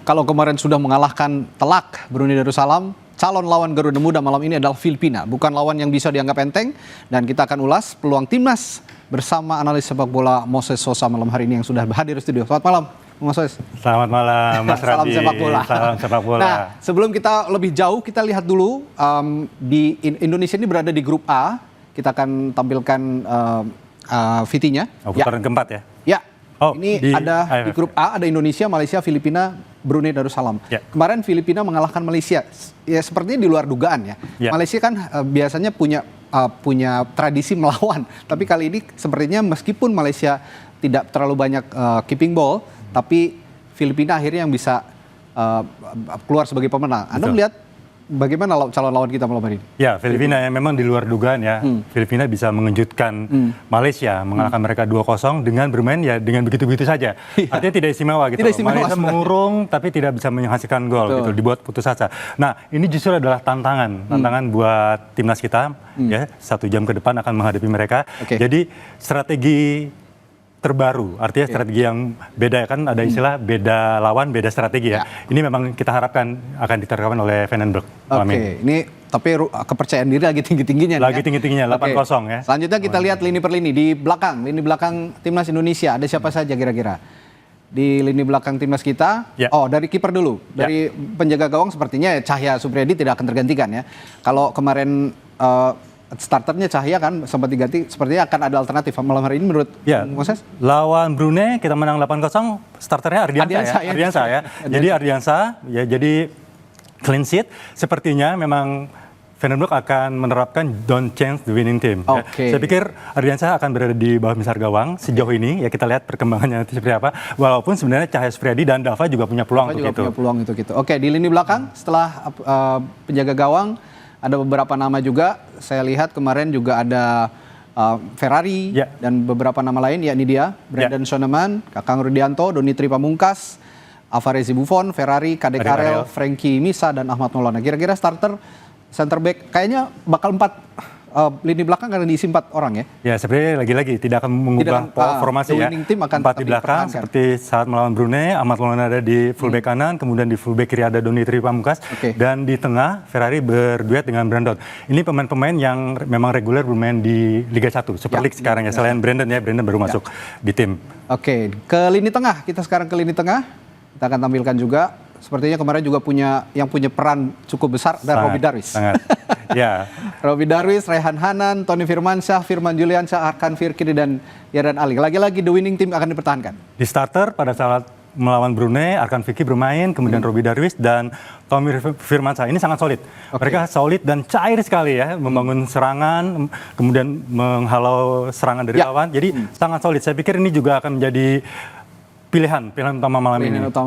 Kalau kemarin sudah mengalahkan telak Brunei Darussalam, calon lawan Garuda Muda malam ini adalah Filipina. Bukan lawan yang bisa dianggap enteng. Dan kita akan ulas peluang timnas bersama analis sepak bola Moses Sosa malam hari ini yang sudah hadir di studio. Selamat malam, Moses. Selamat malam, Mas Salam Radhi. sepak bola. Salam sepak bola. Nah, sebelum kita lebih jauh, kita lihat dulu di Indonesia ini berada di grup A. Kita akan tampilkan VT-nya. Putaran keempat ya? Ya. Oh, ini ada di grup A, ada Indonesia, Malaysia, Filipina, Brunei Darussalam. Ya. Kemarin Filipina mengalahkan Malaysia. Ya sepertinya di luar dugaan ya. Malaysia kan biasanya punya tradisi melawan. Tapi kali ini sepertinya meskipun Malaysia tidak terlalu banyak keeping ball, tapi Filipina akhirnya yang bisa keluar sebagai pemenang. Anda melihat bagaimana calon lawan kita malam hari ini? Ya, Filipina yang memang di luar dugaan ya. Filipina bisa mengejutkan Malaysia, mengalahkan mereka 2-0 dengan bermain ya dengan begitu-begitu saja. Artinya tidak istimewa gitu. Istimewa, Malaysia mengurung tapi tidak bisa menghasilkan gol gitu, dibuat putus asa. Nah, ini justru adalah tantangan buat timnas kita ya. 1 jam ke depan akan menghadapi mereka. Jadi strategi terbaru, artinya strategi yang beda kan, ada istilah beda lawan, beda strategi ya. Ini memang kita harapkan akan diterapkan oleh Van den Berg. Ini tapi kepercayaan diri lagi tinggi-tingginya. Lagi tinggi-tingginya, 8-0 ya. Selanjutnya kita lihat lini per lini, di belakang timnas Indonesia, ada siapa saja kira-kira? Di lini belakang timnas kita, dari kiper dulu, dari penjaga gawang sepertinya Cahya Supriyadi tidak akan tergantikan ya. Kalau kemarin starternya Cahya kan sempat diganti, sepertinya akan ada alternatif malam hari ini menurut Moses? Lawan Brunei kita menang 8-0, starternya Ardiansa ya. Jadi Ardiansa ya, jadi clean sheet. Sepertinya memang Van den Berg akan menerapkan don't change the winning team. Saya pikir Ardiansa akan berada di bawah misar gawang sejauh ini ya, kita lihat perkembangannya nanti seperti apa. Walaupun sebenarnya Cahya Supriyadi dan Dava juga punya peluang untuk itu. Oke, di lini belakang setelah penjaga gawang ada beberapa nama juga, saya lihat kemarin juga ada Ferrari dan beberapa nama lain, yakni dia, Brandon Shoneman, Kakang Rudianto, Donitri Pamungkas, Afarezi Buffon, Ferrari, Kade Karel, Frankie Misa, dan Ahmad Maulana. Kira-kira starter, center back, kayaknya bakal 4 lini belakang karena diisi 4 orang ya? Ya, sebenarnya lagi-lagi tidak akan mengubah formasi ya. 4 di belakang seperti saat melawan Brunei, Ahmad Maulana ada di fullback kanan, kemudian di fullback kiri ada Donitri Pamungkas, dan di tengah Ferrari berduet dengan Brandon. Ini pemain-pemain yang memang reguler bermain di Liga 1, Super League sekarang ya. Selain Brandon ya, Brandon baru masuk di tim. Oke, ke lini tengah, kita sekarang ke lini tengah, kita akan tampilkan juga. Sepertinya kemarin juga punya peran cukup besar dan Robbie Darwis. Ya. Robbie Darwis, Rehan Hanan, Tony Firmansyah, Firman Juliansyah, Arkan Firkiri, dan Yardan Ali. Lagi-lagi the winning team akan dipertahankan. Di starter pada saat melawan Brunei, Arkan Fikri bermain, kemudian Robbie Darwis dan Tommy Firmansyah. Ini sangat solid. Mereka solid dan cair sekali ya, membangun serangan, kemudian menghalau serangan dari lawan. Jadi sangat solid. Saya pikir ini juga akan menjadi pilihan utama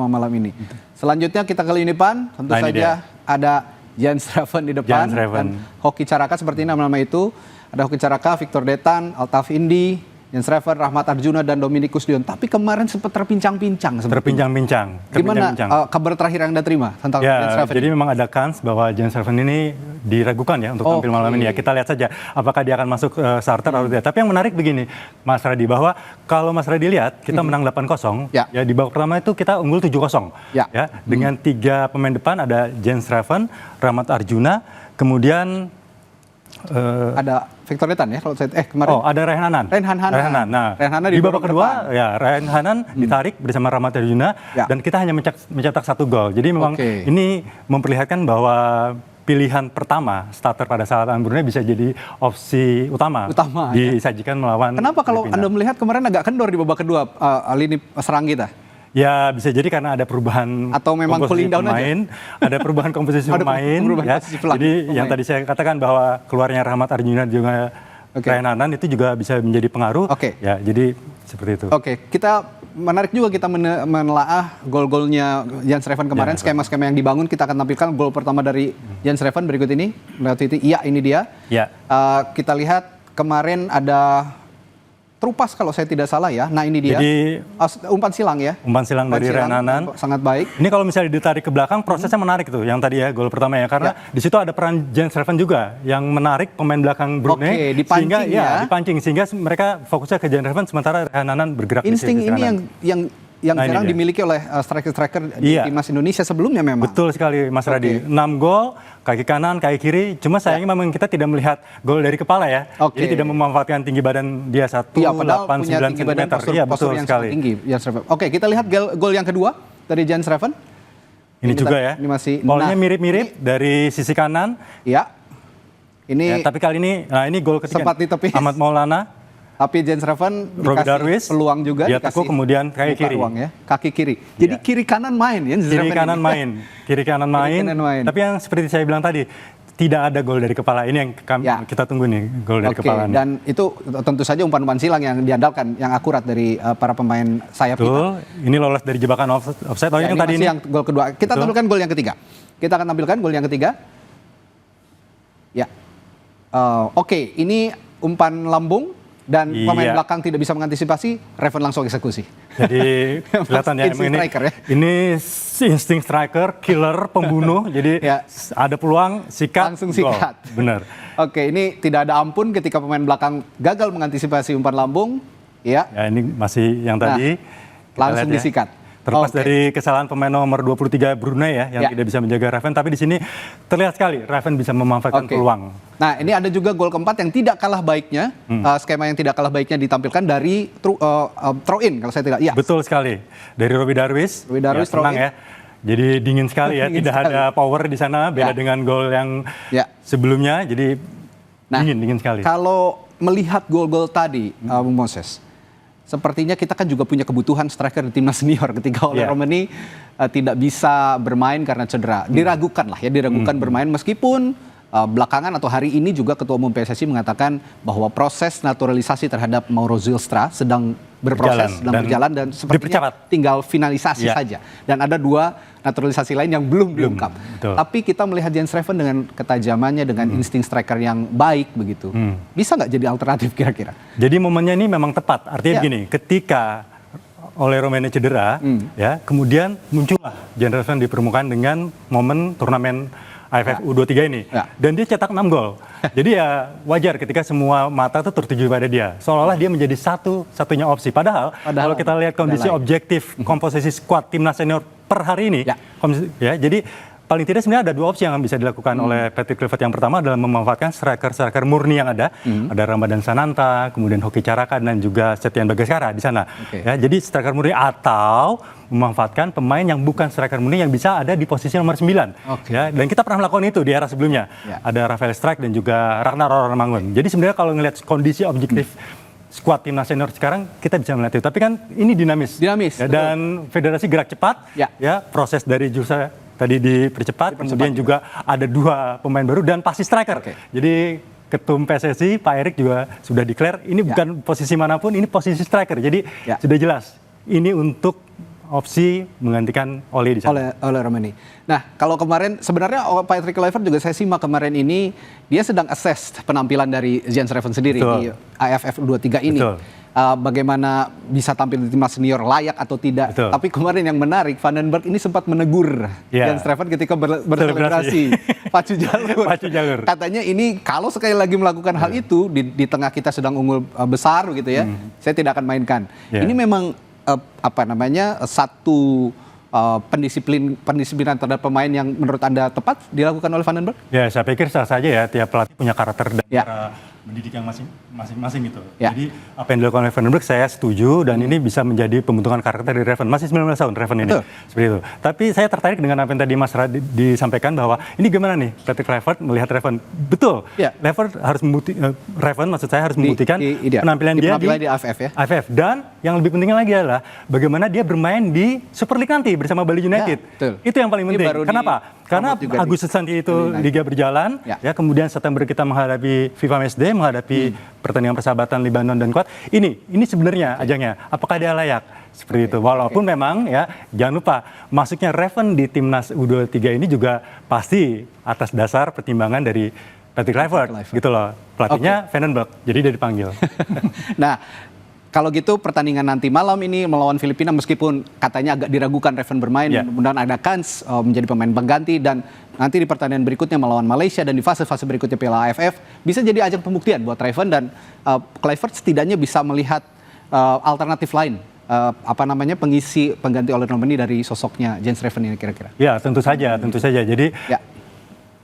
malam ini. Selanjutnya kita ke lini depan, tentu saja ada Jens Raven di depan dan Hoki Caraka, seperti nama-nama itu. Ada Hoki Caraka, Victor Detan, Altaf Indi, Jens Raven, Rahmat Arjuna, dan Dominikus Dion. Tapi kemarin sempat terpincang-pincang. Gimana kabar terakhir yang Anda terima tentang Jens Raven? Jadi memang ada kans bahwa Jens Raven ini diragukan ya untuk tampil malam ini ya. Kita lihat saja apakah dia akan masuk starter atau tidak. Tapi yang menarik begini, Mas Radhi, bahwa kalau Mas Radhi lihat kita menang 8-0 ya, di babak pertama itu kita unggul 7-0 ya. Dengan 3 pemain depan ada Jens Raven, Rahmat Arjuna, kemudian ada Victor Detan ya kalau saya kemarin. Ada Rehan Hanan. Nah, di babak kedua ya Rehan Hanan ditarik bersama Rahmat Arjuna dan kita hanya mencetak 1 gol. Jadi memang ini memperlihatkan bahwa pilihan pertama starter pada saat Brunei bisa jadi opsi utama disajikan melawan. Kenapa kalau Anda melihat kemarin agak kendor di babak kedua lini serang kita? Ya bisa jadi karena ada perubahan atau memang cooling down pemain, ada perubahan komposisi pemain. Jadi yang tadi saya katakan bahwa keluarnya Rahmat Arjuna juga Rehan Hanan itu juga bisa menjadi pengaruh. Ya, jadi seperti itu. Kita menarik juga kita menelaah gol-golnya Jens Raven kemarin, skema-skema yang dibangun. Kita akan tampilkan gol pertama dari Jens Raven berikut ini. Ini dia. Kita lihat kemarin ada terupas kalau saya tidak salah ya. Nah ini dia. Jadi umpan silang ya. Umpan silang dari Rehan Hanan. Sangat baik. Ini kalau misalnya ditarik ke belakang prosesnya menarik tuh yang tadi ya gol pertama ya, karena di situ ada peran Jens Raven juga yang menarik pemain belakang Brunei dipancing sehingga dipancing sehingga mereka fokusnya ke Jens Raven sementara Rehan Hanan bergerak insting di sisi ini kanan. yang yang Nah, ini jarang dia. dimiliki oleh striker-striker di Iya. timnas Indonesia sebelumnya memang. Betul sekali Mas Radi. 6 gol, kaki kanan, kaki kiri. Cuma sayangnya memang kita tidak melihat gol dari kepala ya. Oke. Jadi tidak memanfaatkan tinggi badan dia Iya, padahal punya 189 tinggi badan, cm. postur, Iya, postur betul yang sekali. sangat tinggi. Jens Reven. Oke, kita lihat gol yang kedua dari Jens Reven. Ini juga ya. Ini masih. Bolanya mirip-mirip dari sisi kanan. Ya. Ini Ya, tapi kali ini, nah ini gol ketiga. sempat ditepis. Ahmad Maulana. tapi Jens Reven Robi dikasih Darwis, peluang juga, dia tekuk, kemudian kaki buka kiri. ruang ya, kaki kiri. Jadi Ya. kiri kanan main ya, Jens Kiri Reven kanan ini. main, kiri kanan main. kanan main. Tapi yang seperti saya bilang tadi, tidak ada gol dari kepala. Ini yang Ya. kita tunggu nih, gol dari Oke, kepala. nih. dan itu tentu saja umpan-umpan silang yang diandalkan, yang akurat dari para pemain sayap kita. Betul, ini lolos dari jebakan offside. Oh, Ya, yang ini tadi masih ini. yang gol kedua. Kita Betul. tampilkan gol yang ketiga. Kita akan tampilkan gol yang ketiga. Ya, oke, ini umpan lambung dan Iya. pemain belakang tidak bisa mengantisipasi, Reven langsung eksekusi. Jadi kelihatan ya, Insting ini, striker ya. ini insting striker, killer, pembunuh. Jadi Ya. ada peluang, sikat, Langsung gol. sikat. Benar. Oke, ini tidak ada ampun ketika pemain belakang gagal mengantisipasi umpan lambung. Ya, Ya ini masih yang tadi. kita langsung lihat ya. disikat. Terlepas Oke. dari kesalahan pemain nomor 23 Brunei ya, yang Ya. tidak bisa menjaga Reven. Tapi di sini terlihat sekali Reven bisa memanfaatkan Oke. peluang. Nah, ini ada juga gol keempat yang tidak kalah baiknya, skema yang tidak kalah baiknya ditampilkan dari throw in kalau saya tidak. Ya. Betul sekali. Dari Robi Darwis. Robi Darwis, ya, tenang throw in. ya. Jadi dingin sekali ya, Dingin tidak sekali. ada power di sana, beda Ya. dengan gol yang Ya. sebelumnya. Jadi Nah, dingin sekali. Kalau melihat gol-gol tadi, Bung Moses, sepertinya kita kan juga punya kebutuhan striker di timnas senior ketika oleh Yeah. Romani tidak bisa bermain karena cedera. Diragukan lah ya, diragukan bermain meskipun belakangan atau hari ini juga Ketua Umum PSSI mengatakan bahwa proses naturalisasi terhadap Mauro Zylstra sedang berproses, sedang berjalan dan sepertinya dipercepat. tinggal finalisasi Yeah. saja. Dan ada 2 naturalisasi lain yang belum diungkap. betul. Tapi kita melihat Jens Reven dengan ketajamannya, dengan insting striker yang baik begitu. Bisa nggak jadi alternatif kira-kira? Jadi momennya ini memang tepat. Artinya Ya. begini, ketika oleh Romani cedera, ya, kemudian muncullah Jens Reven di permukaan dengan momen turnamen AFF U23 ini. Ya. Dan dia cetak 6 gol. Jadi ya wajar ketika semua mata itu tertuju pada dia. Seolah-olah dia menjadi satunya opsi. Padahal kalau kita lihat kondisi lain. objektif komposisi skuad timnas senior per hari ini, Ya. jadi paling tidak sebenarnya ada 2 opsi yang bisa dilakukan oleh Patrick Kluivert. Yang pertama adalah memanfaatkan striker-striker murni yang ada. Ada Ramadan Sananta, kemudian Hoki Caraka, dan juga Setian Bagaskara di sana. Oke. Ya, jadi striker murni atau memanfaatkan pemain yang bukan striker murni yang bisa ada di posisi nomor 9. Oke. Ya, dan kita pernah melakukan itu di era sebelumnya. Ya. Ada Rafael Strike dan juga Ragnar Ormangun. Jadi sebenarnya kalau ngelihat kondisi objektif skuad timnas senior sekarang, kita bisa melihat itu. Tapi kan ini dinamis. Dinamis, Ya, betul. dan federasi gerak cepat. Ya. Proses dari Jursa tadi dipercepat, kemudian juga ada 2 pemain baru dan pasti striker. Oke. Jadi Ketum PSSI Pak Erik juga sudah declare ini bukan posisi manapun, ini posisi striker. Jadi Ya. sudah jelas ini untuk opsi menggantikan Oli di sana. oleh Romani. Nah, kalau kemarin sebenarnya Patrick Kluivert juga saya simak kemarin ini dia sedang assess penampilan dari Jens Reven sendiri Betul. di AFF 23 ini. Betul. Bagaimana bisa tampil di timnas senior layak atau tidak. Betul. Tapi kemarin yang menarik, Vandenberg ini sempat menegur Ya. Jens Reven ketika berselebrasi pacu jalur. Pacu jalur. Katanya ini kalau sekali lagi melakukan hal itu di tengah kita sedang unggul besar gitu ya, saya tidak akan mainkan. Ya. Ini memang satu pendisiplinan terhadap pemain yang menurut Anda tepat dilakukan oleh Vandenberg? Ya, saya pikir sah saja ya, tiap pelatih punya karakter dan Ya. cara mendidik yang masing-masing gitu. Ya. Jadi apa yang dilakukan oleh Vandenberg saya setuju dan ini bisa menjadi pembentukan karakter dari Reven. Masih 19 tahun Reven ini. Betul. Seperti itu. Tapi saya tertarik dengan apa yang tadi Mas Radi disampaikan bahwa ini gimana nih Patrick Kluivert melihat Reven. Betul. Ya. Reven maksud saya harus membuktikan penampilan dia di AFF ya. AFF. Dan yang lebih pentingnya lagi adalah bagaimana dia bermain di Super League nanti bersama Bali United. Ya, betul. Itu yang paling Ini penting. baru Kenapa? Karena promote juga di Agustus nanti itu Bali United. Liga berjalan, Ya. kemudian September kita menghadapi FIFA Matchday, menghadapi pertandingan persahabatan Libanon dan Kuwait. Ini sebenarnya ajangnya. Apakah dia layak? Seperti itu. Walaupun memang ya jangan lupa masuknya Reven di timnas U23 ini juga pasti atas dasar pertimbangan dari Patrick Kluivert gitu loh. Pelatihnya Vandenberg. Jadi dia dipanggil. Nah, kalau gitu pertandingan nanti malam ini melawan Filipina meskipun katanya agak diragukan Reven bermain, Ya. mudah-mudahan ada kans menjadi pemain pengganti dan nanti di pertandingan berikutnya melawan Malaysia dan di fase-fase berikutnya Piala AFF bisa jadi ajang pembuktian buat Reven dan Kluivert setidaknya bisa melihat alternatif lain pengisi pengganti Oliver Normandy dari sosoknya Jens Reven ini kira-kira? Ya, tentu saja. Jadi Ya.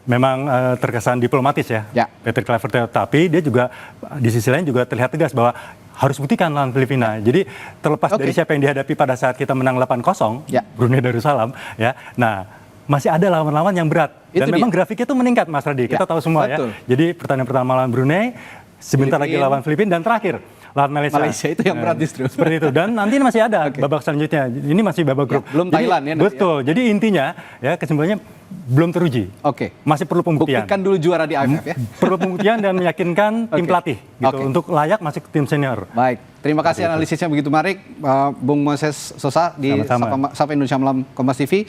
memang terkesan diplomatis ya, Ya. Patrick Kluivert, tapi dia juga di sisi lain juga terlihat tegas bahwa harus buktikan lawan Filipina. Jadi terlepas dari siapa yang dihadapi pada saat kita menang 8-0, Ya. Brunei Darussalam, ya. Nah, masih ada lawan-lawan yang berat. Dan memang grafiknya itu meningkat, Mas Radhi. Kita tahu semua betul. ya. Jadi pertandingan pertama lawan Brunei, sebentar lagi lawan Filipina, dan terakhir lawan Malaysia. Malaysia itu yang berat justru. Seperti itu. Dan nanti masih ada babak selanjutnya. Ini masih babak grup. Belum Thailand ya nanti Betul. Jadi intinya ya kesimpulannya belum teruji. Oke. Masih perlu pembuktian. Buktikan dulu juara di AFF ya. Perlu pembuktian dan meyakinkan tim pelatih gitu untuk layak masuk tim senior. Baik. Terima kasih analisisnya begitu menarik, Bung Moses Sosa di Sama-sama. Sapa Indonesia Malam Kompas TV.